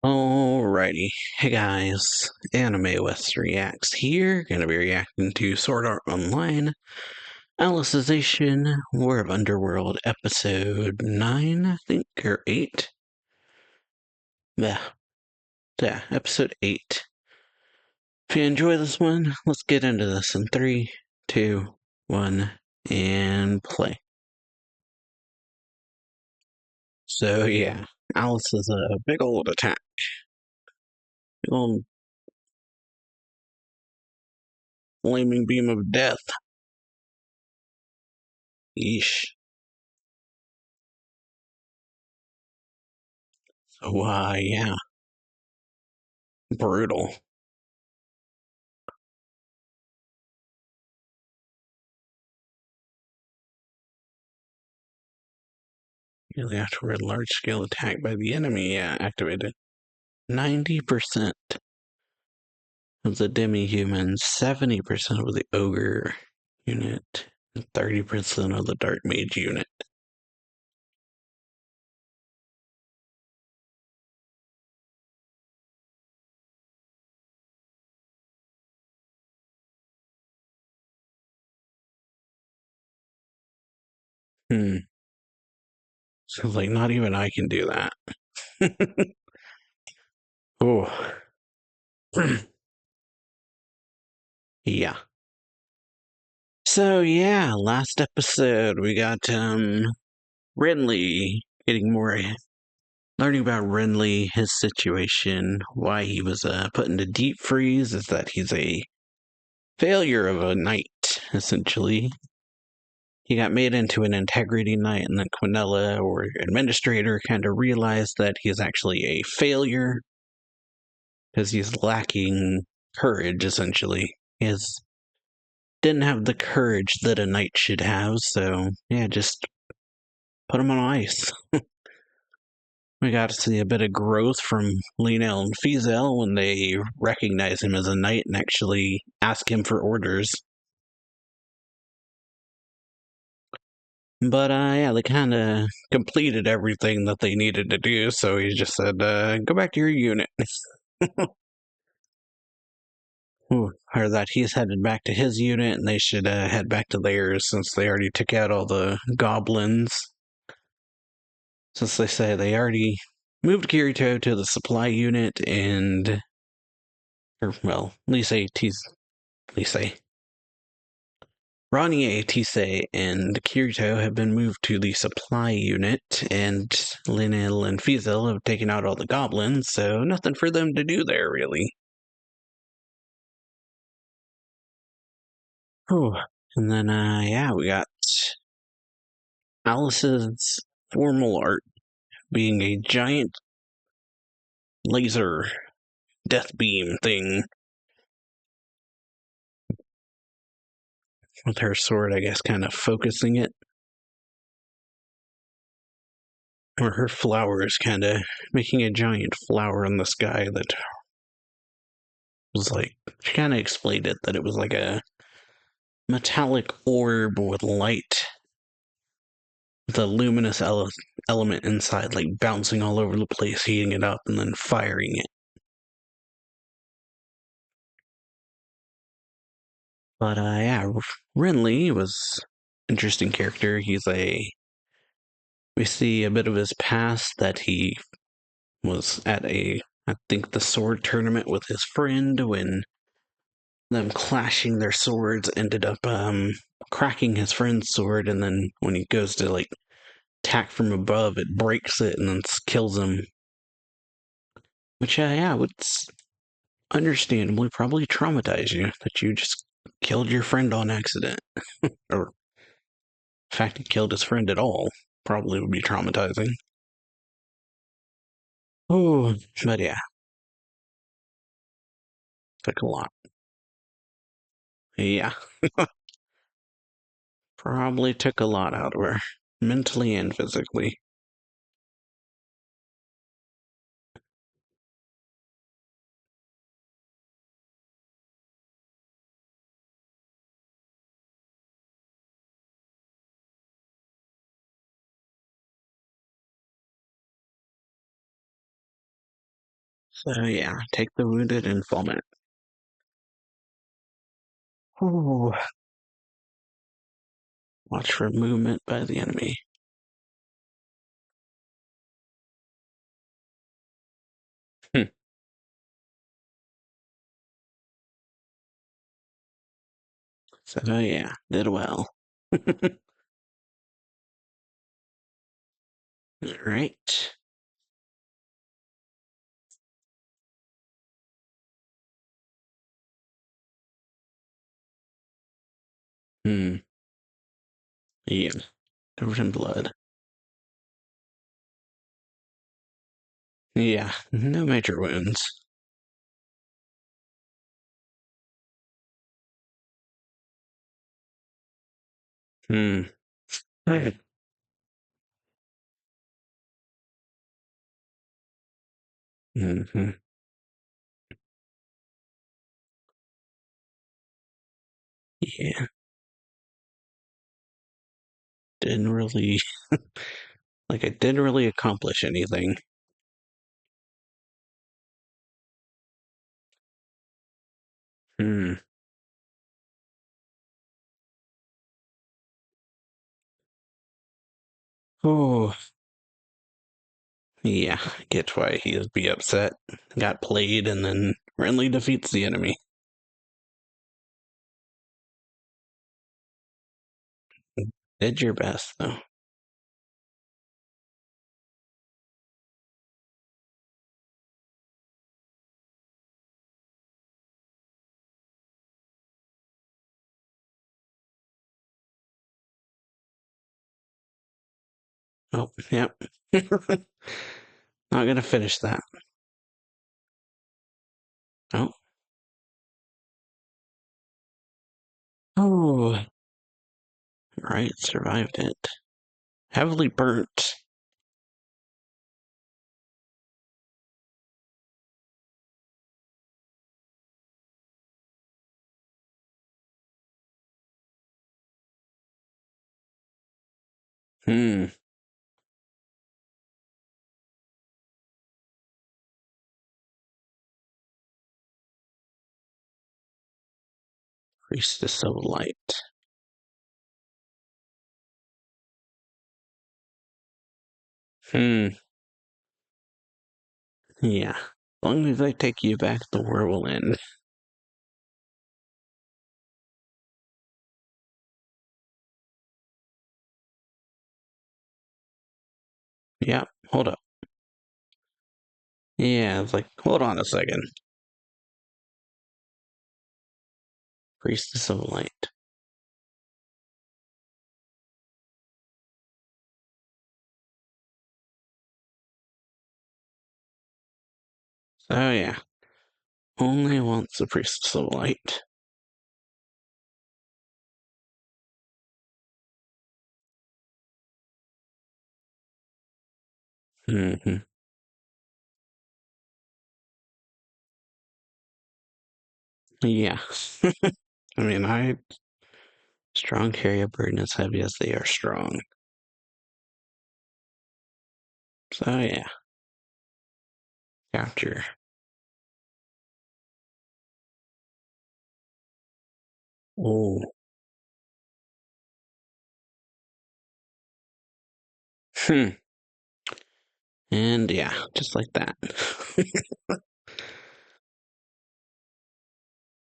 Alrighty, hey guys, AnimeWestReacts here, gonna be reacting to Sword Art Online, Alicization, War of Underworld, episode 9, I think, or 8? Yeah, episode 8. If you enjoy this one, let's get into this in 3, 2, 1, and play. So yeah, Alice is a big old attack. Big old flaming beam of death. Yeesh. So, yeah. Brutal. Nearly afterward, large-scale attack by the enemy activated. 90% of the demi-humans, 70% of the ogre unit, and 30% of the dark mage unit. So, like, not even I can do that. Oh. Yeah. So, yeah, last episode, we got, Renly getting more learning about Renly, his situation, why he was put into deep freeze, is that he's a failure of a knight, essentially. He got made into an integrity knight, and then Quinella, or administrator, kind of realized that he is actually a failure because he's lacking courage, essentially. He didn't have the courage that a knight should have, so yeah, just put him on ice. We got to see a bit of growth from Linel and Fizel when they recognize him as a knight and actually ask him for orders. But yeah, they kind of completed everything that they needed to do, so he just said, go back to your unit. Or that he's headed back to his unit and they should head back to theirs since they already took out all the goblins. Since they say they already moved Kirito to the supply unit and, or well, Lise, Ronnie, Tise, and Kirito have been moved to the supply unit, and Linil and Fizel have taken out all the goblins, so nothing for them to do there, really. Oh, and then, yeah, we got Alice's formal art being a giant laser death beam thing with her sword, I guess, kind of focusing it. Or her flowers kind of making a giant flower in the sky that was like, she kind of explained it, that it was like a metallic orb with light, with a luminous element inside, like bouncing all over the place, heating it up, and then firing it. But yeah, Renly was interesting character. We see a bit of his past, that he was at I think the sword tournament with his friend when them clashing their swords ended up cracking his friend's sword, and then when he goes to like attack from above, it breaks it and then kills him. Which yeah, would understandably probably traumatize you, that you just killed your friend on accident. Or the fact he killed his friend at all probably would be traumatizing. Oh, but yeah, took a lot. Yeah, probably took a lot out of her, mentally and physically. So yeah, take the wounded and foment. Ooh. Watch for movement by the enemy. So yeah, did well. Alright. Yeah, covered in blood. Yeah, no major wounds. Hmm. Mm-hmm. Yeah, didn't really like I didn't really accomplish anything. Hmm. Oh, yeah, get why he would be upset. Got played, and then Renly defeats the enemy. Did your best, though. Oh, yep. Not gonna finish that. Oh. Oh. Right, survived it. Heavily burnt. Hmm. Priestess of Light. Hmm. Yeah. As long as I take you back, the war will end. Yeah, hold up. Yeah, it's like, hold on a second. Priestess of Light. So yeah, only wants the Priestess of Light. Hmm. Yeah. I mean, I strong carry a burden as heavy as they are strong. So yeah, capture. Oh. Hmm. And yeah, just like that.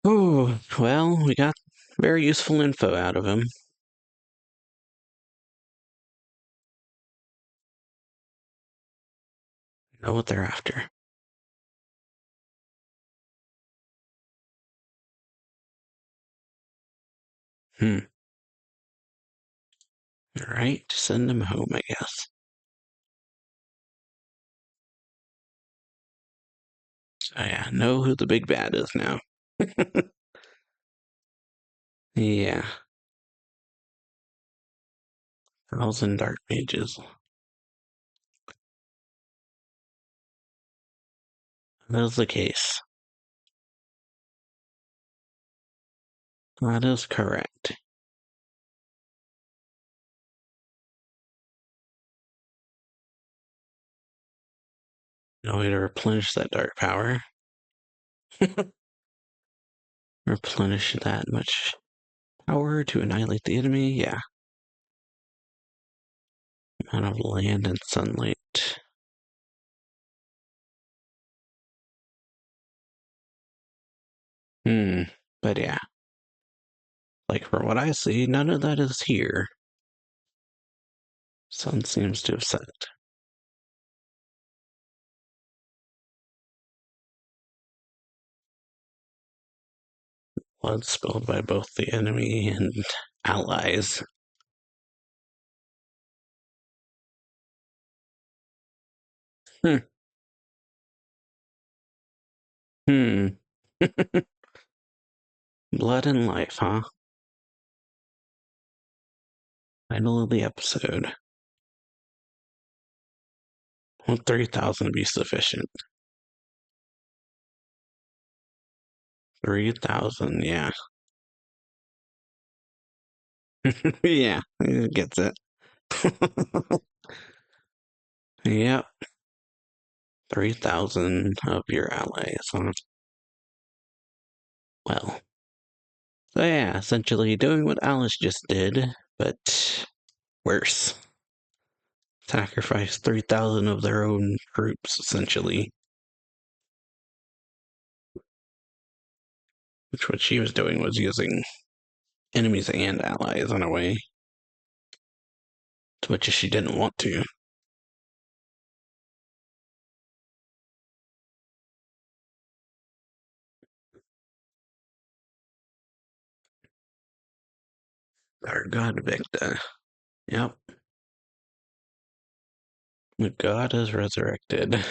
Oh, well, we got very useful info out of him. Know what they're after. Hmm. All right, send him home, I guess. So yeah, know who the big bad is now. Yeah, 1,000 dark mages. That is the case. That is correct. No way to replenish that dark power. Replenish that much power to annihilate the enemy? Yeah. Amount of land and sunlight. But yeah. Like, from what I see, none of that is here. Sun seems to have set. Blood spilled by both the enemy and allies. Hmm. Hmm. Blood and life, huh? Title of the episode. Won't 3,000 be sufficient? 3,000, yeah. Yeah, it gets it. Yep. 3,000 of your allies, huh? Well. So yeah, essentially doing what Alice just did, but worse. Sacrifice 3,000 of their own troops, essentially. Which what she was doing was using enemies and allies in a way, to which she didn't want to. Our god Victa. Yep. The god is resurrected.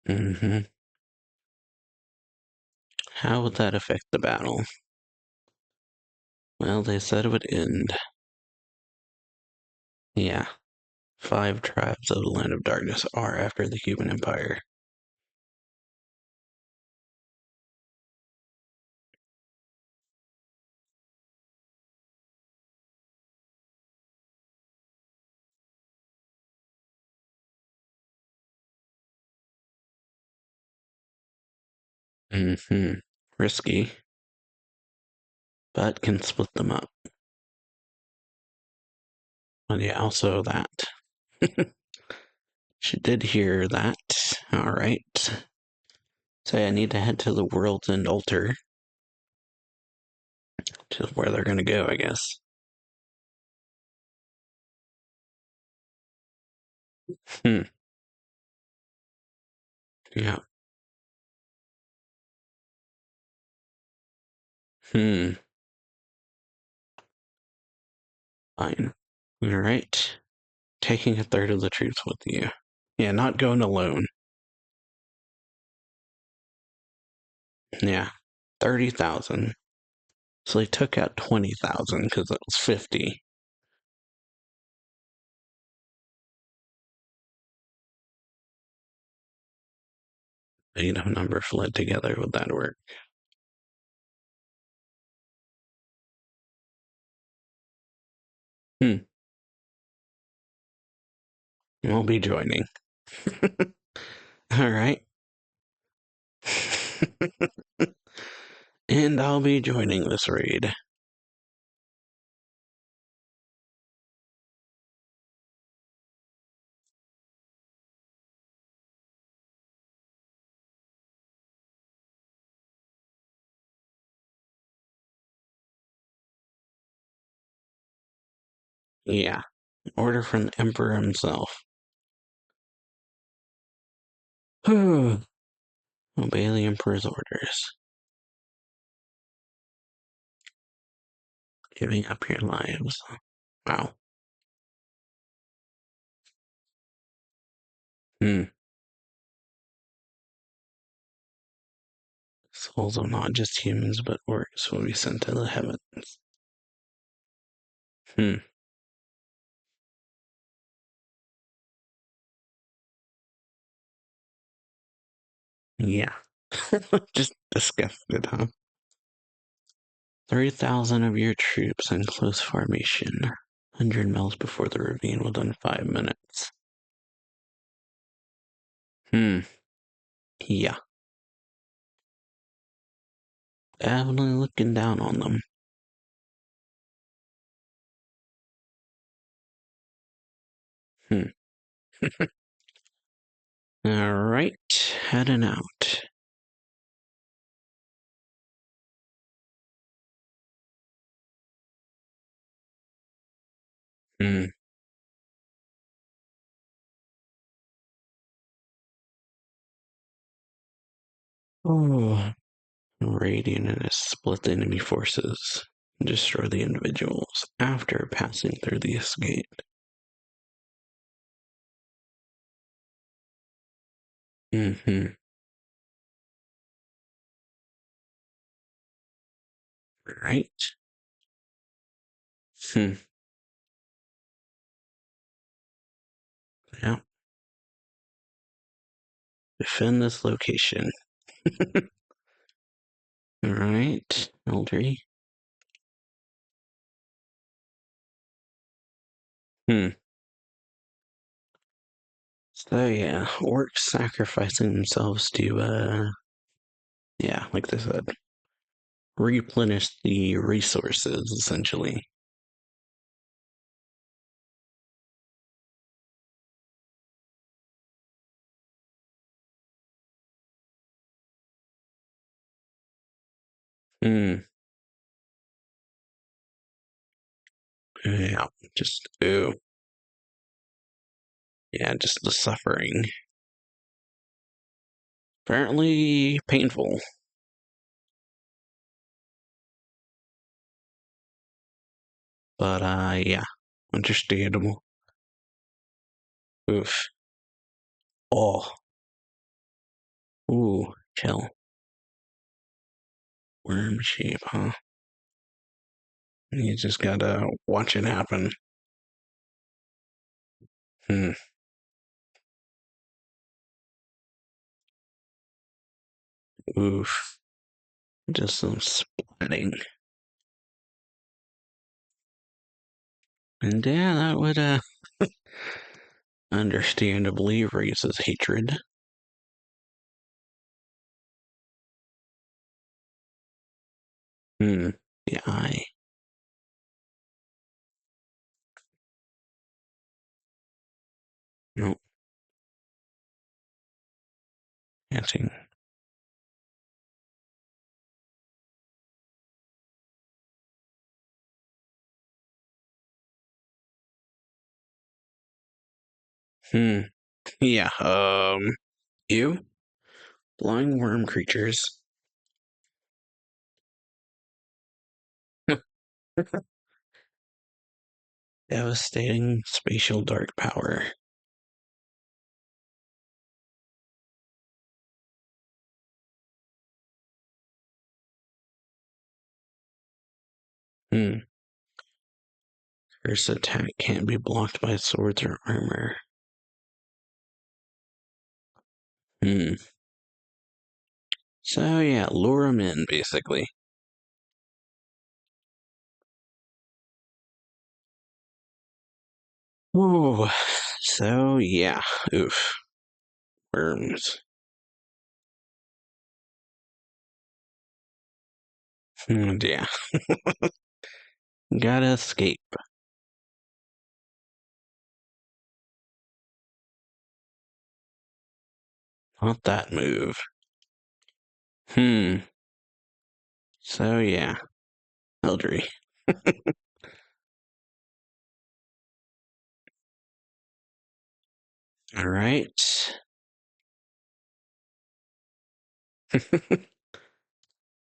hmm How would that affect the battle? Well, they said it would end. Yeah. 5 tribes of the Land of Darkness are after the human empire. Risky, but can split them up. And yeah, also that. She did hear that. Alright. So I need to head to the World's End altar. To where they're gonna go, I guess. Hmm. Yeah. Hmm. Fine. Alright. Taking a third of the troops with you. Yeah, not going alone. Yeah. 30,000. So they took out 20,000 because it was 50. Made a number fled together. Would that work? Hmm. I'll be joining. Alright. And I'll be joining this raid. Yeah. Order from the Emperor himself. Obey the Emperor's orders. Giving up your lives. Wow. Hmm. Souls of not just humans, but orcs will be sent to the heavens. Hmm. Yeah. Just disgusted, huh? 3,000 of your troops in close formation. 100 miles before the ravine within 5 minutes. Yeah. Definitely looking down on them. Alright, heading out. Oh, Radiant and split the enemy forces and destroy the individuals after passing through the escape. Right. Hmm. Yeah. Defend this location. Alright, Eldry. Hmm. So yeah, orcs sacrificing themselves to yeah, like they said, replenish the resources essentially. Hmm. Yeah, just ooh. Yeah, just the suffering. Apparently painful. But yeah. Understandable. Oof. Oh. Ooh, chill. Worm shape, huh? You just gotta watch it happen. Hmm. Oof. Just some splitting. And yeah, that would understandably raise his hatred. Hmm. The eye. No. Catching. Hmm. Yeah. You? Flying worm creatures. Devastating spatial dark power. Hmm. Curse attack can't be blocked by swords or armor. Hmm. So yeah, lure him in, basically. Ooh. So yeah. Oof. Worms. Yeah. Gotta escape. Not that move. Hmm. So yeah. Eldry. Alright.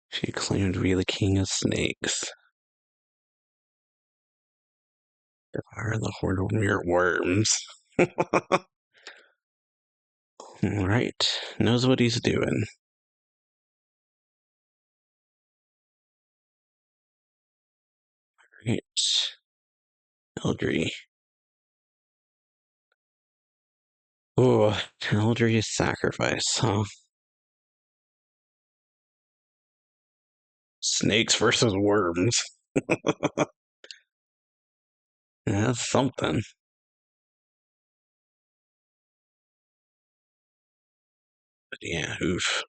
She claimed to be the king of snakes. Are the horde of mere worms. Alright. Knows what he's doing. Right. Eldry. Oh, Eldry's sacrifice, huh? Snakes versus worms. That's something. But yeah, oof.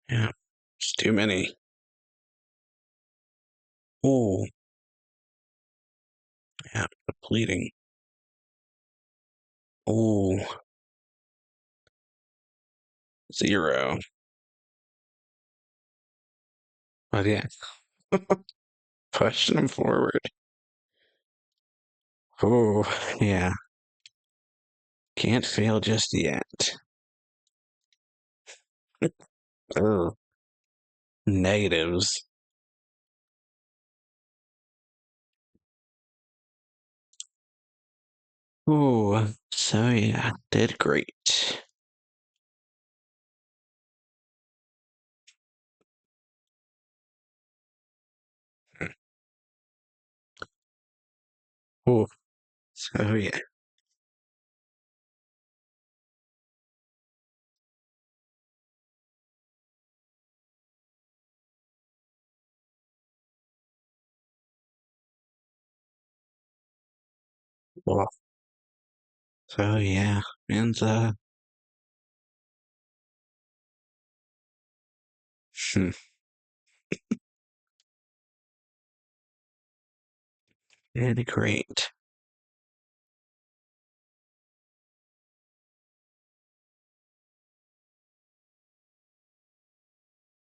Yeah, it's too many. Oh, yeah, depleting. Oh, 0. But yeah, pushing them forward. Oh, yeah. Can't fail just yet. Oh, negatives. Oh, so yeah, did great. Oh, so yeah. Well, so yeah, man's did great.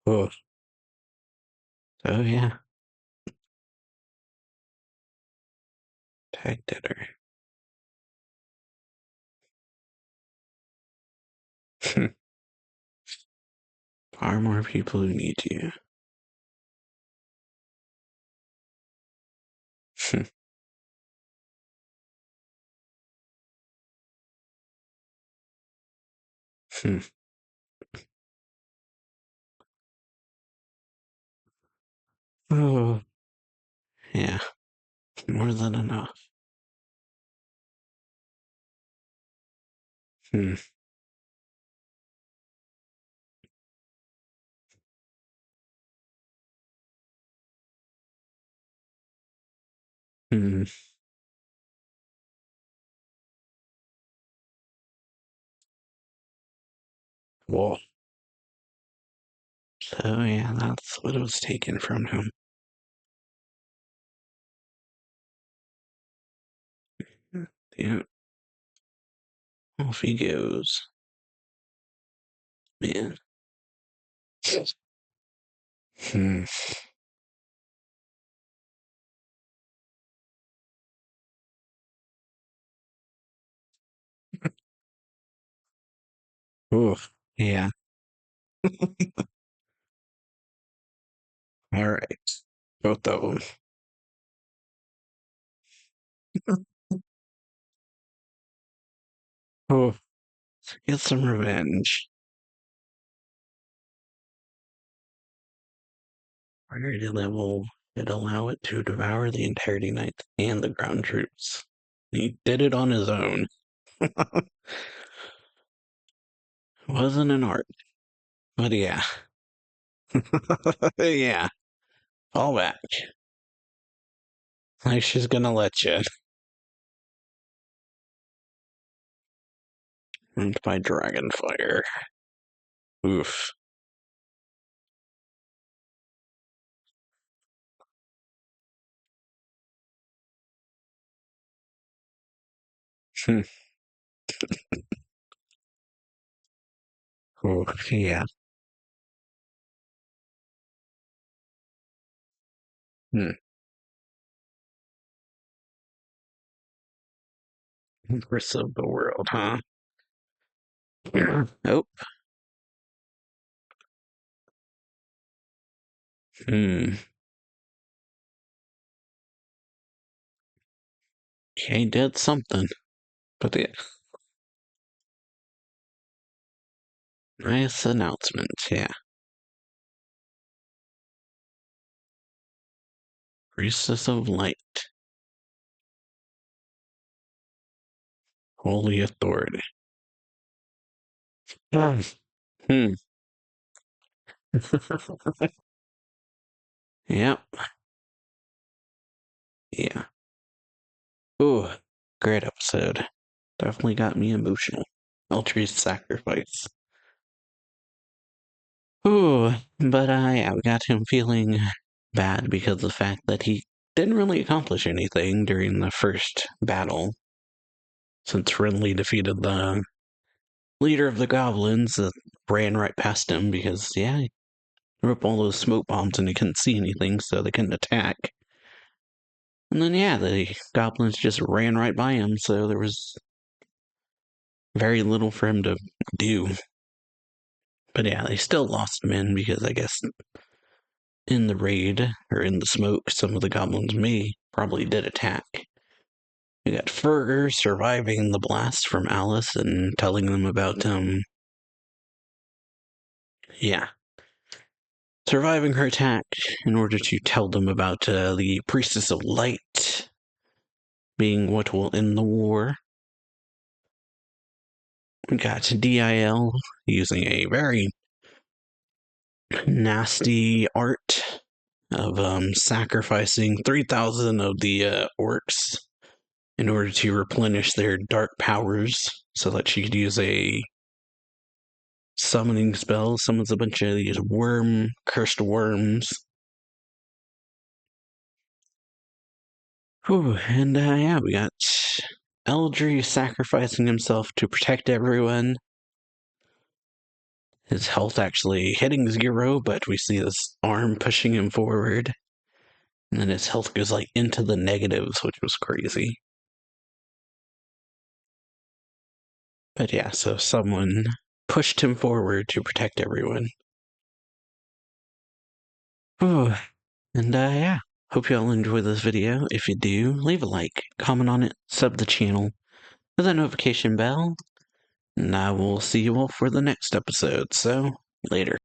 Oh, so yeah, tag dinner. Far more people who need you. Oh, yeah, more than enough. Hmm. Hmm. Well, so yeah, that's what was taken from him. Yeah, off he goes. Man. Hmm. Oof. Yeah. All right. Both of them. Oh, get some revenge. Priority level did allow it to devour the entirety knights and the ground troops. He did it on his own. Wasn't an art, but yeah. Yeah. Fall back. Like she's gonna let you. And by Dragonfire. Oof. Hmm. Oh, yeah. Hmm. Empress of the world, huh? Oh. Hmm. Okay, did something. But yeah. Nice announcement, yeah. Priestess of Light. Holy authority. Hmm. Yep. Yeah. Ooh, great episode. Definitely got me emotional. Eltry's sacrifice. Ooh, but yeah, we got him feeling bad because of the fact that he didn't really accomplish anything during the first battle. Since Renly defeated the leader of the goblins that ran right past him because, yeah, he threw up all those smoke bombs and he couldn't see anything, so they couldn't attack. And then, yeah, the goblins just ran right by him, so there was very little for him to do. But yeah, they still lost men because I guess in the raid, or in the smoke, some of the goblins probably did attack. We got Ferger surviving the blast from Alice and telling them about, yeah, surviving her attack in order to tell them about the Priestess of Light being what will end the war. We got DIL using a very nasty art of sacrificing 3,000 of the orcs in order to replenish their dark powers so that she could use a summoning spell. Summons a bunch of these cursed worms. Whew, and yeah, we got Eldry sacrificing himself to protect everyone. His health actually hitting 0, but we see this arm pushing him forward. And then his health goes like into the negatives, which was crazy. But yeah, so someone pushed him forward to protect everyone. Whew. And yeah, hope you all enjoy this video. If you do, leave a like, comment on it, sub the channel, hit that notification bell, and I will see you all for the next episode. So, later.